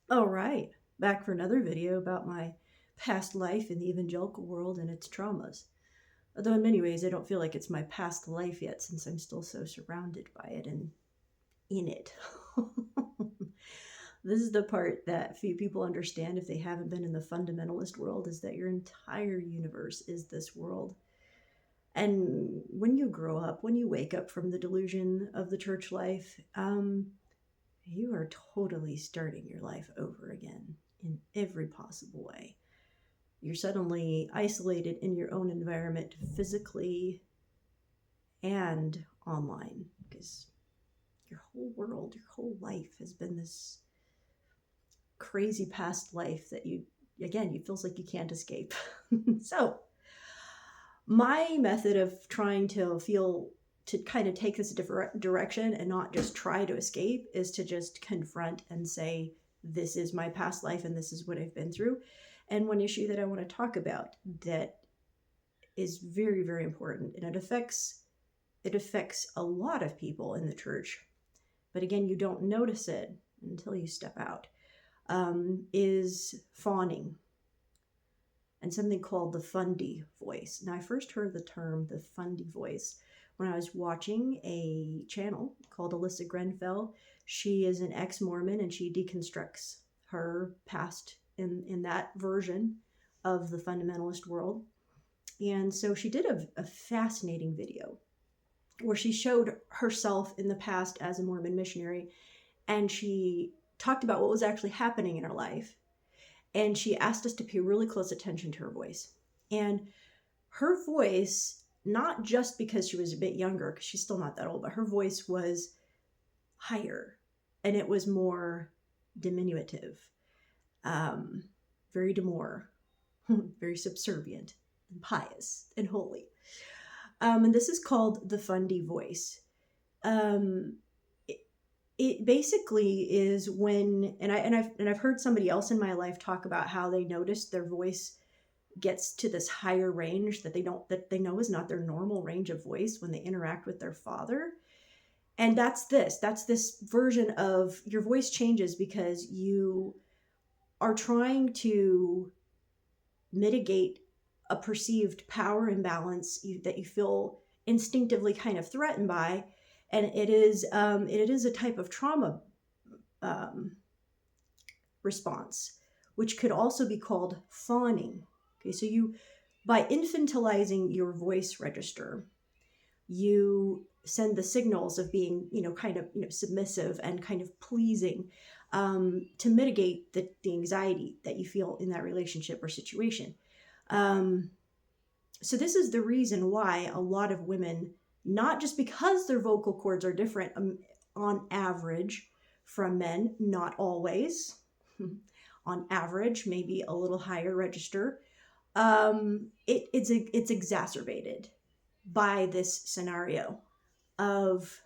All right, back for another video about my past life in the evangelical world and its traumas. Although in many ways I don't feel like it's my past life yet since I'm still so surrounded by it and in it. This is the part that few people understand if they haven't been in the fundamentalist world, is that your entire universe is this world. And when you grow up, when you wake up from the delusion of the church life, you are totally starting your life over again in every possible way. You're suddenly isolated in your own environment physically and online because your whole world, your whole life has been this crazy past life that you feels like you can't escape. So, my method of trying to kind of take this a different direction and not just try to escape is to just confront and say, this is my past life and this is what I've been through. And one issue that I want to talk about that is very, very important, and it affects a lot of people in the church, but again, you don't notice it until you step out, is fawning and something called the Fundie voice. Now, I first heard the term the Fundie voice when I was watching a channel called Alyssa Grenfell. She is an ex-Mormon and she deconstructs her past in that version of the fundamentalist world. And so she did a fascinating video where she showed herself in the past as a Mormon missionary, and she talked about what was actually happening in her life. And she asked us to pay really close attention to her voice. And her voice, not just because she was a bit younger, because she's still not that old, but her voice was higher and it was more diminutive, very demure, very subservient and pious and holy. And this is called the Fundie voice. It basically is when, I've heard somebody else in my life talk about how they noticed their voice gets to this higher range that they know is not their normal range of voice when they interact with their father. And that's this version of your voice changes because you are trying to mitigate a perceived power imbalance that you feel instinctively kind of threatened by, and it is a type of trauma um, response, which could also be called fawning. Okay, so you, by infantilizing your voice register, you send the signals of being, kind of, submissive and kind of pleasing, to mitigate the anxiety that you feel in that relationship or situation. So this is the reason why a lot of women, not just because their vocal cords are different, on average from men, not always, on average, maybe a little higher register, it's exacerbated by this scenario of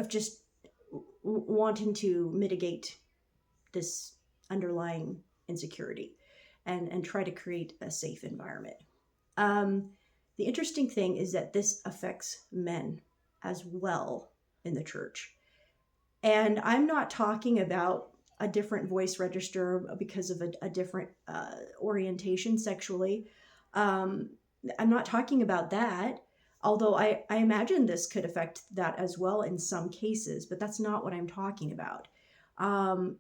just wanting to mitigate this underlying insecurity and try to create a safe environment. The interesting thing is that this affects men as well in the church. And I'm not talking about a different voice register because of a different orientation sexually. I'm not talking about that, although I imagine this could affect that as well in some cases, but that's not what I'm talking about.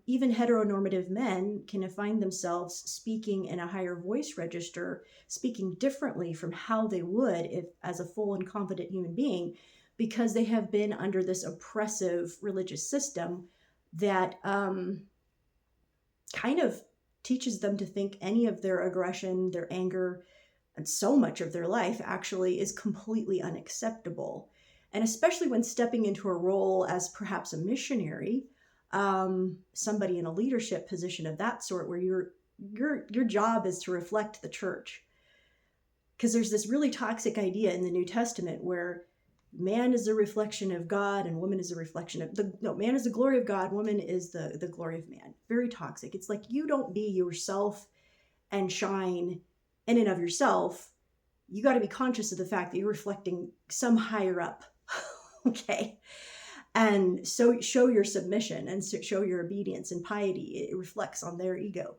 Even heteronormative men can find themselves speaking in a higher voice register, speaking differently from how they would if as a full and confident human being, because they have been under this oppressive religious system that kind of teaches them to think any of their aggression, their anger, and so much of their life actually is completely unacceptable. And especially when stepping into a role as perhaps a missionary, somebody in a leadership position of that sort, where your job is to reflect the church. Because there's this really toxic idea in the New Testament where man is a reflection of God and woman is a reflection of man is the glory of God, woman is the glory of man. Very toxic. It's like, you don't be yourself and shine in and of yourself. You got to be conscious of the fact that you're reflecting some higher up. Okay. And so show your submission and show your obedience and piety. It reflects on their ego.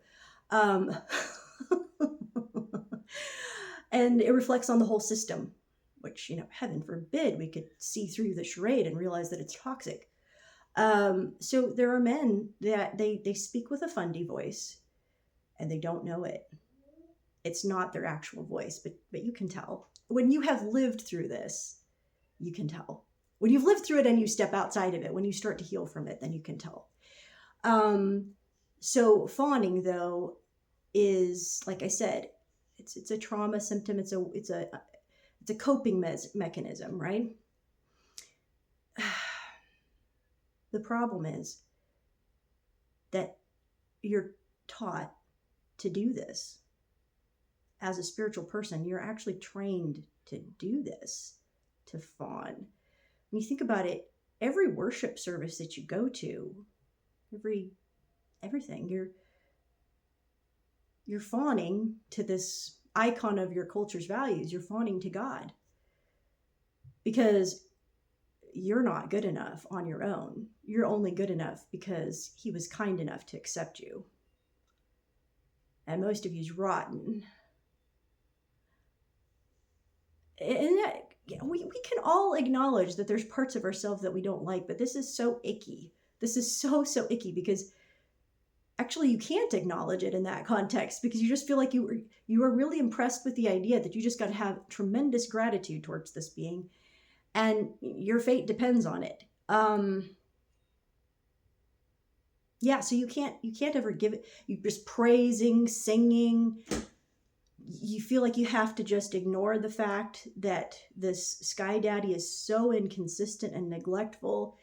Um, and it reflects on the whole system, which, heaven forbid we could see through the charade and realize that it's toxic. So there are men that they speak with a Fundie voice and they don't know it. It's not their actual voice, but you can tell. When you have lived through this, you can tell. When you've lived through it and you step outside of it, when you start to heal from it, then you can tell. So fawning, though, is, like I said, it's a trauma symptom. It's a coping mechanism, right? The problem is that you're taught to do this. As a spiritual person, you're actually trained to do this, to fawn. When you think about it, every worship service that you go to, everything, you're fawning to this icon of your culture's values. You're fawning to God because you're not good enough on your own. You're only good enough because he was kind enough to accept you. And most of you's rotten. And that, we can all acknowledge that there's parts of ourselves that we don't like, but this is so icky. This is so icky because actually you can't acknowledge it in that context because you just feel like you are really impressed with the idea that you just got to have tremendous gratitude towards this being and your fate depends on it. Yeah, so you can't ever give it, you just praising, singing. You feel like you have to just ignore the fact that this sky daddy is so inconsistent and neglectful.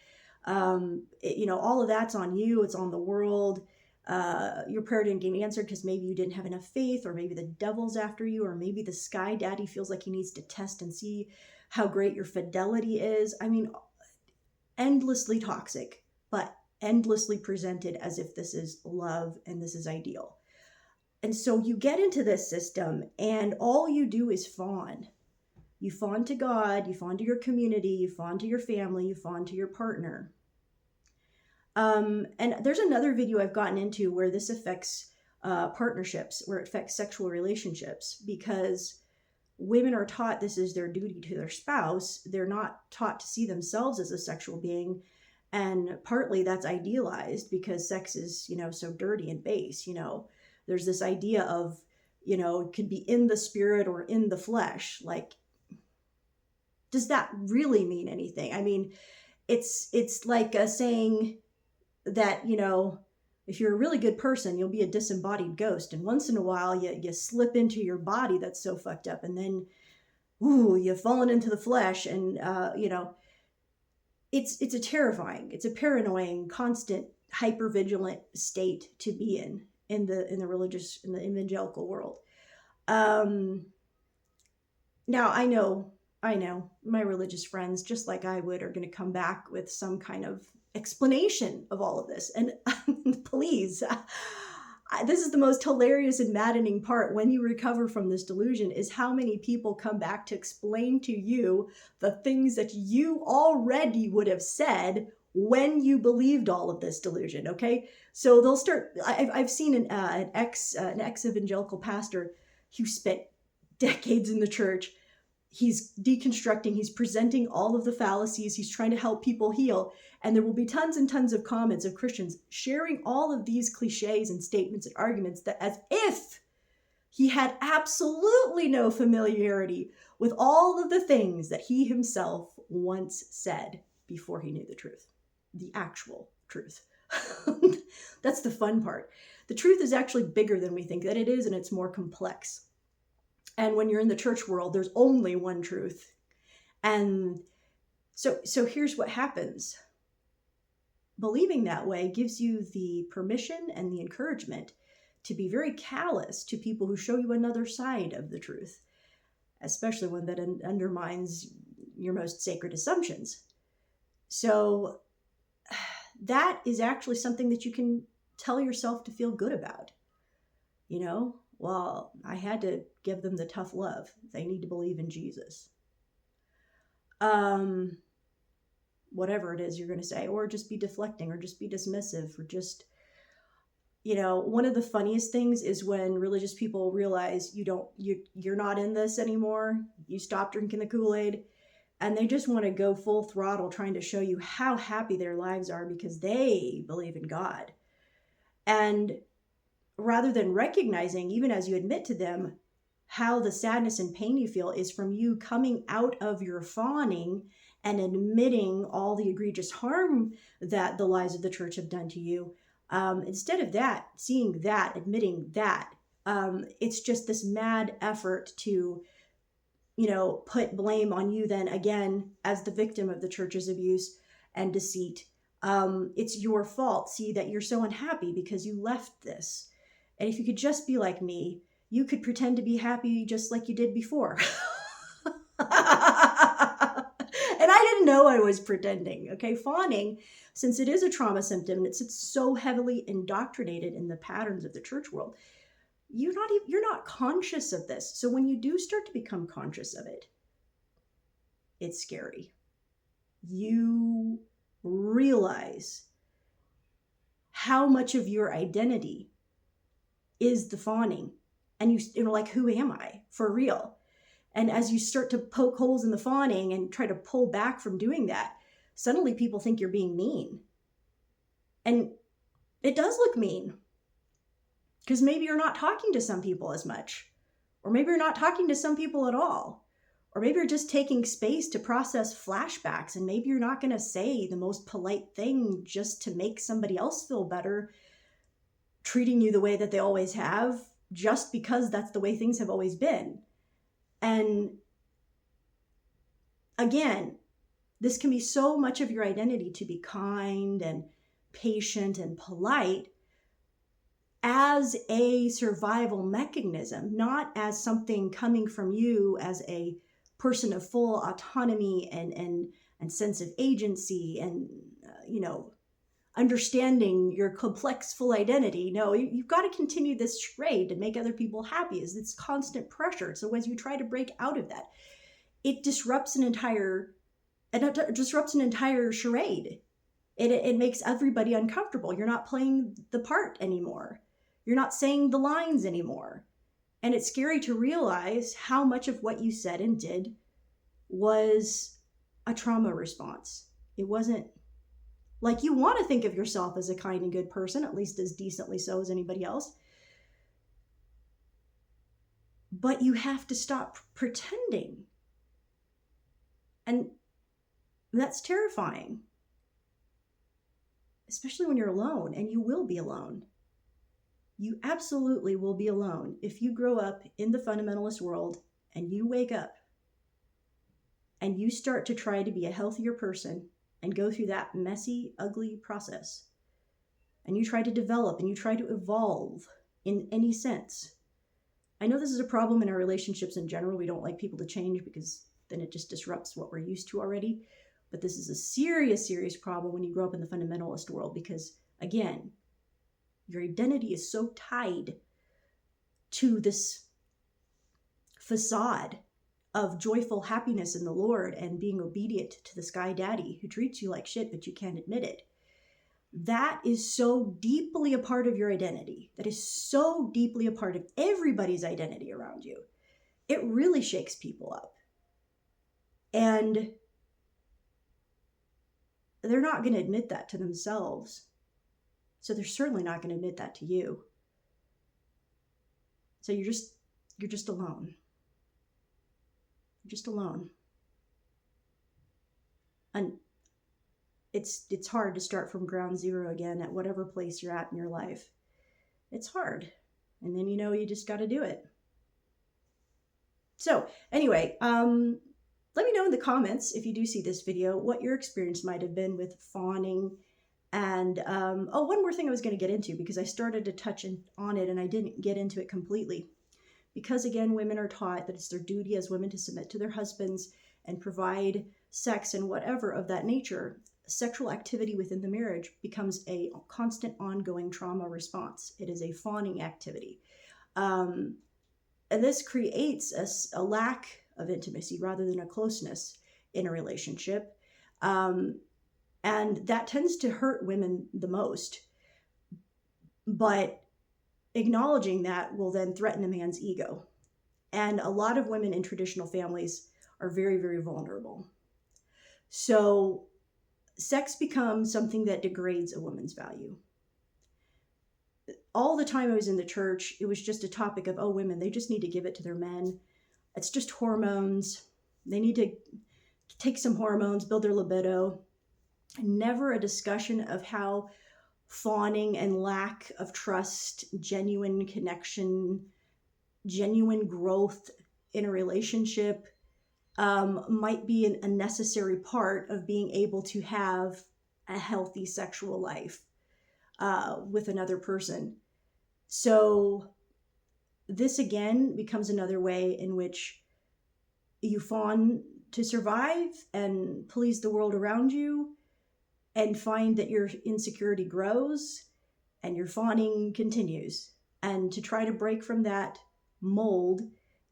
All of that's on you. It's on the world. Your prayer didn't get answered because maybe you didn't have enough faith, or maybe the devil's after you, or maybe the sky daddy feels like he needs to test and see how great your fidelity is. I mean, endlessly toxic, but endlessly presented as if this is love and this is ideal. And so you get into this system and all you do is fawn. You fawn to God, you fawn to your community, you fawn to your family, you fawn to your partner. And there's another video I've gotten into where this affects partnerships, where it affects sexual relationships, because women are taught this is their duty to their spouse. They're not taught to see themselves as a sexual being. And partly that's idealized because sex is, so dirty and base, There's this idea of, it could be in the spirit or in the flesh. Like, does that really mean anything? I mean, it's like saying that, if you're a really good person, you'll be a disembodied ghost. And once in a while, you slip into your body that's so fucked up. And then, you've fallen into the flesh. And, it's a terrifying, it's a paranoid, constant, hypervigilant state to be in the religious, in the evangelical world. Now I know my religious friends, just like I would, are going to come back with some kind of explanation of all of this. And please, this is the most hilarious and maddening part when you recover from this delusion, is how many people come back to explain to you the things that you already would have said when you believed all of this delusion. Okay, so they'll start. I've seen an ex evangelical pastor who spent decades in the church. He's deconstructing, he's presenting all of the fallacies, he's trying to help people heal. And there will be tons and tons of comments of Christians sharing all of these cliches and statements and arguments that as if he had absolutely no familiarity with all of the things that he himself once said before he knew the truth, the actual truth. That's the fun part. The truth is actually bigger than we think that it is, and it's more complex. And when you're in the church world, there's only one truth. And so here's what happens. Believing that way gives you the permission and the encouragement to be very callous to people who show you another side of the truth, especially one that undermines your most sacred assumptions. So that is actually something that you can tell yourself to feel good about. Well, I had to give them the tough love. They need to believe in Jesus. whatever it is you're going to say, or just be deflecting, or just be dismissive, or just, one of the funniest things is when religious people realize you're not in this anymore. You stop drinking the Kool-Aid, and they just want to go full throttle trying to show you how happy their lives are because they believe in God. And rather than recognizing, even as you admit to them, how the sadness and pain you feel is from you coming out of your fawning and admitting all the egregious harm that the lies of the church have done to you. Instead of that, seeing that, admitting that, it's just this mad effort to, put blame on you then again as the victim of the church's abuse and deceit. It's your fault. See that you're so unhappy because you left this. And if you could just be like me, you could pretend to be happy just like you did before. And I didn't know I was pretending. Okay, fawning, since it is a trauma symptom and it's so heavily indoctrinated in the patterns of the church world, you're not conscious of this. So when you do start to become conscious of it, it's scary. You realize how much of your identity is the fawning, and you're like, who am I for real? And as you start to poke holes in the fawning and try to pull back from doing that, suddenly people think you're being mean. And it does look mean, because maybe you're not talking to some people as much, or maybe you're not talking to some people at all, or maybe you're just taking space to process flashbacks, and maybe you're not going to say the most polite thing just to make somebody else feel better, treating you the way that they always have, just because that's the way things have always been. And again, this can be so much of your identity to be kind and patient and polite as a survival mechanism, not as something coming from you as a person of full autonomy and sense of agency and, understanding your complex full identity. No, you've got to continue this charade to make other people happy. It's constant pressure. So as you try to break out of that, it disrupts an entire charade. It makes everybody uncomfortable. You're not playing the part anymore. You're not saying the lines anymore. And it's scary to realize how much of what you said and did was a trauma response. It wasn't like you want to think of yourself as a kind and good person, at least as decently so as anybody else. But you have to stop pretending. And that's terrifying, especially when you're alone, and you will be alone. You absolutely will be alone if you grow up in the fundamentalist world and you wake up and you start to try to be a healthier person and go through that messy, ugly process. And you try to develop and you try to evolve in any sense. I know this is a problem in our relationships in general. We don't like people to change because then it just disrupts what we're used to already. But this is a serious, serious problem when you grow up in the fundamentalist world because, again, your identity is so tied to this facade of joyful happiness in the Lord and being obedient to the sky daddy who treats you like shit, but you can't admit it. That is so deeply a part of your identity. That is so deeply a part of everybody's identity around you. It really shakes people up. And they're not going to admit that to themselves. So they're certainly not going to admit that to you. So you're just alone. You're just alone. And it's hard to start from ground zero again at whatever place you're at in your life. It's hard. And then you just got to do it. So anyway, let me know in the comments if you do see this video what your experience might have been with fawning. And one more thing I was going to get into, because I started to touch on it and I didn't get into it completely. Because again, women are taught that it's their duty as women to submit to their husbands and provide sex and whatever of that nature. Sexual activity within the marriage becomes a constant ongoing trauma response. It is a fawning activity. And this creates a lack of intimacy rather than a closeness in a relationship. And that tends to hurt women the most. But acknowledging that will then threaten a man's ego. And a lot of women in traditional families are very, very vulnerable. So sex becomes something that degrades a woman's value. All the time I was in the church, it was just a topic of, oh, women, they just need to give it to their men. It's just hormones. They need to take some hormones, build their libido. Never a discussion of how fawning and lack of trust, genuine connection, genuine growth in a relationship might be a necessary part of being able to have a healthy sexual life with another person. So this again becomes another way in which you fawn to survive and please the world around you, and find that your insecurity grows and your fawning continues. And to try to break from that mold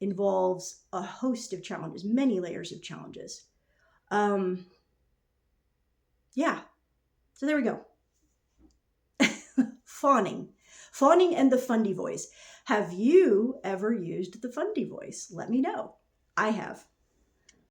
involves a host of challenges, many layers of challenges. Yeah, so there we go. Fawning and the Fundie voice. Have you ever used the Fundie voice? Let me know. I have.